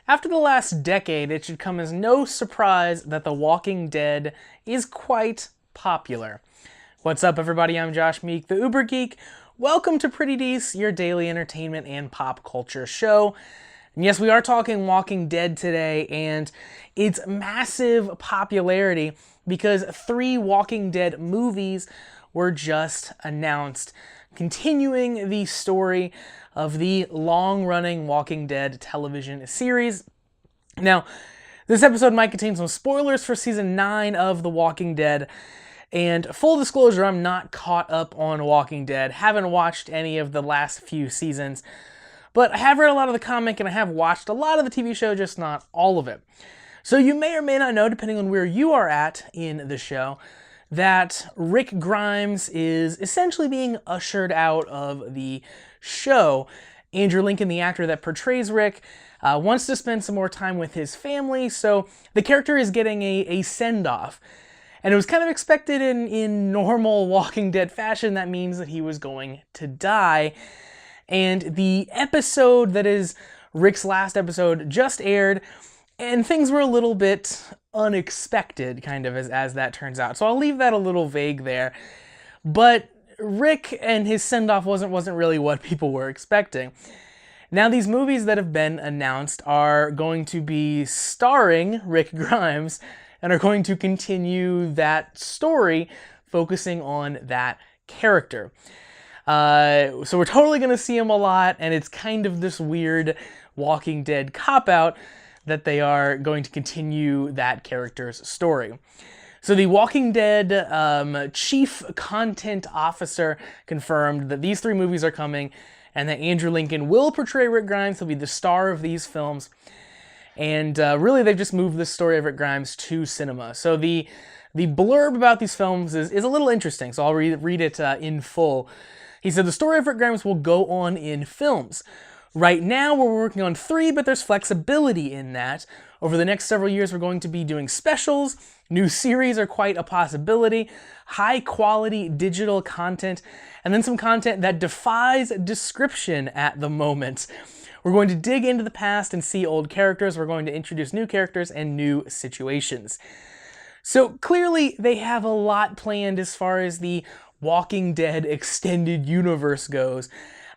After the last decade, it should come as no surprise that The Walking Dead is quite popular. What's up, everybody? I'm Josh Meek, the Uber Geek. Welcome to Pretty Dece, your daily entertainment and pop culture show. And yes, we are talking Walking Dead today, and its massive popularity because 3 Walking Dead movies were just announced, continuing the story of the long-running Walking Dead television series. Now, this episode might contain some spoilers for Season 9 of The Walking Dead, and full disclosure, I'm not caught up on Walking Dead, haven't watched any of the last few seasons, but I have read a lot of the comic and I have watched a lot of the TV show, just not all of it. So you may or may not know, depending on where you are at in the show, that Rick Grimes is essentially being ushered out of the show. Andrew Lincoln, the actor that portrays Rick, wants to spend some more time with his family, so the character is getting a send-off. And it was kind of expected in normal Walking Dead fashion. That means that he was going to die. And the episode that is Rick's last episode just aired, and things were a little bit unexpected, kind of, as that turns out. So I'll leave that a little vague there. But Rick and his send-off wasn't really what people were expecting. Now, these movies that have been announced are going to be starring Rick Grimes and are going to continue that story, focusing on that character. So we're totally going to see him a lot, and it's kind of this weird Walking Dead cop-out that they are going to continue that character's story. So the Walking Dead chief content officer confirmed that these 3 movies are coming and that Andrew Lincoln will portray Rick Grimes. He'll be the star of these films. And really, they've just moved the story of Rick Grimes to cinema. So the blurb about these films is a little interesting, so I'll read it in full. He said, the story of Rick Grimes will go on in films. Right now, we're working on 3, but there's flexibility in that. Over the next several years, we're going to be doing specials. New series are quite a possibility. High-quality digital content, and then some content that defies description at the moment. We're going to dig into the past and see old characters. We're going to introduce new characters and new situations. So clearly, they have a lot planned as far as the Walking Dead extended universe goes.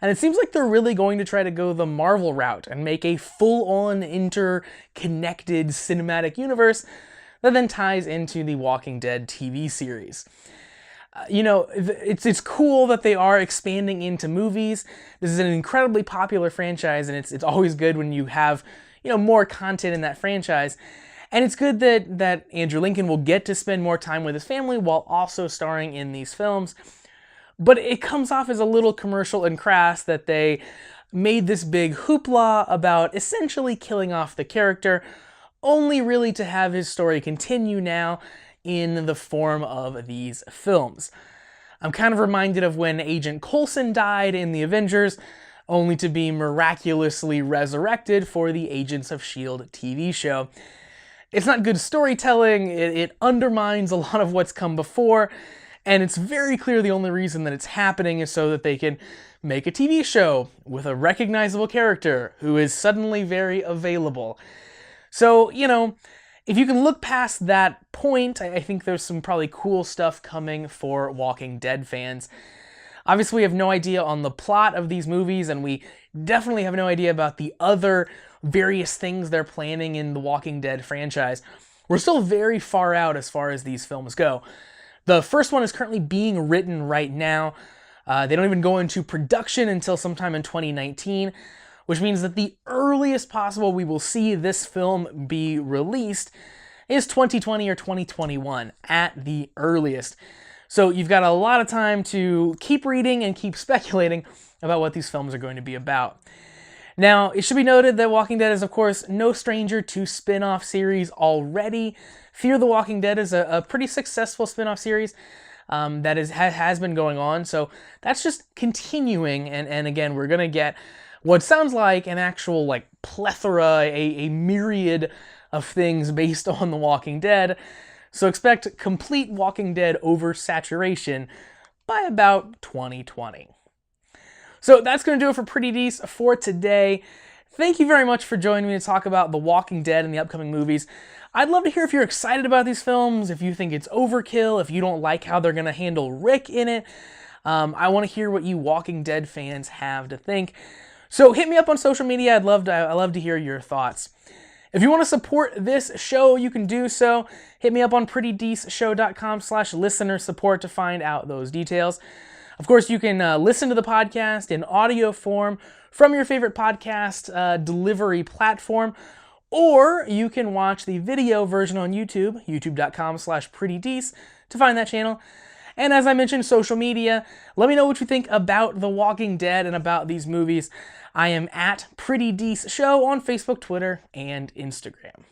And it seems like they're really going to try to go the Marvel route and make a full-on interconnected cinematic universe that then ties into the Walking Dead TV series. It's cool that they are expanding into movies. This is an incredibly popular franchise, and it's always good when you have, more content in that franchise. And it's good that Andrew Lincoln will get to spend more time with his family while also starring in these films. But it comes off as a little commercial and crass that they made this big hoopla about essentially killing off the character, only really to have his story continue now in the form of these films. I'm kind of reminded of when Agent Coulson died in the Avengers, only to be miraculously resurrected for the Agents of S.H.I.E.L.D. TV show. It's not good storytelling, it undermines a lot of what's come before, and it's very clear the only reason that it's happening is so that they can make a TV show with a recognizable character who is suddenly very available. So, if you can look past that point, I think there's some probably cool stuff coming for Walking Dead fans. Obviously, we have no idea on the plot of these movies, and we definitely have no idea about the other various things they're planning in the Walking Dead franchise. We're still very far out as far as these films go. The first one is currently being written right now. They don't even go into production until sometime in 2019, which means that the earliest possible we will see this film be released is 2020 or 2021 at the earliest. So you've got a lot of time to keep reading and keep speculating about what these films are going to be about. Now, it should be noted that Walking Dead is, of course, no stranger to spin-off series already. Fear the Walking Dead is a pretty successful spin-off series that has been going on, so that's just continuing, and again, we're going to get what sounds like an actual plethora, a myriad of things based on The Walking Dead, so expect complete Walking Dead oversaturation by about 2020. So that's going to do it for Pretty Dece for today. Thank you very much for joining me to talk about The Walking Dead and the upcoming movies. I'd love to hear if you're excited about these films, if you think it's overkill, if you don't like how they're going to handle Rick in it. I want to hear what you Walking Dead fans have to think. So hit me up on social media. I'd love to hear your thoughts. If you want to support this show, you can do so. Hit me up on prettydeceshow.com/listener support to find out those details. Of course, you can listen to the podcast in audio form from your favorite podcast delivery platform, or you can watch the video version on YouTube, youtube.com/prettydece, to find that channel. And as I mentioned, social media. Let me know what you think about The Walking Dead and about these movies. I am at Pretty Dece Show on Facebook, Twitter, and Instagram.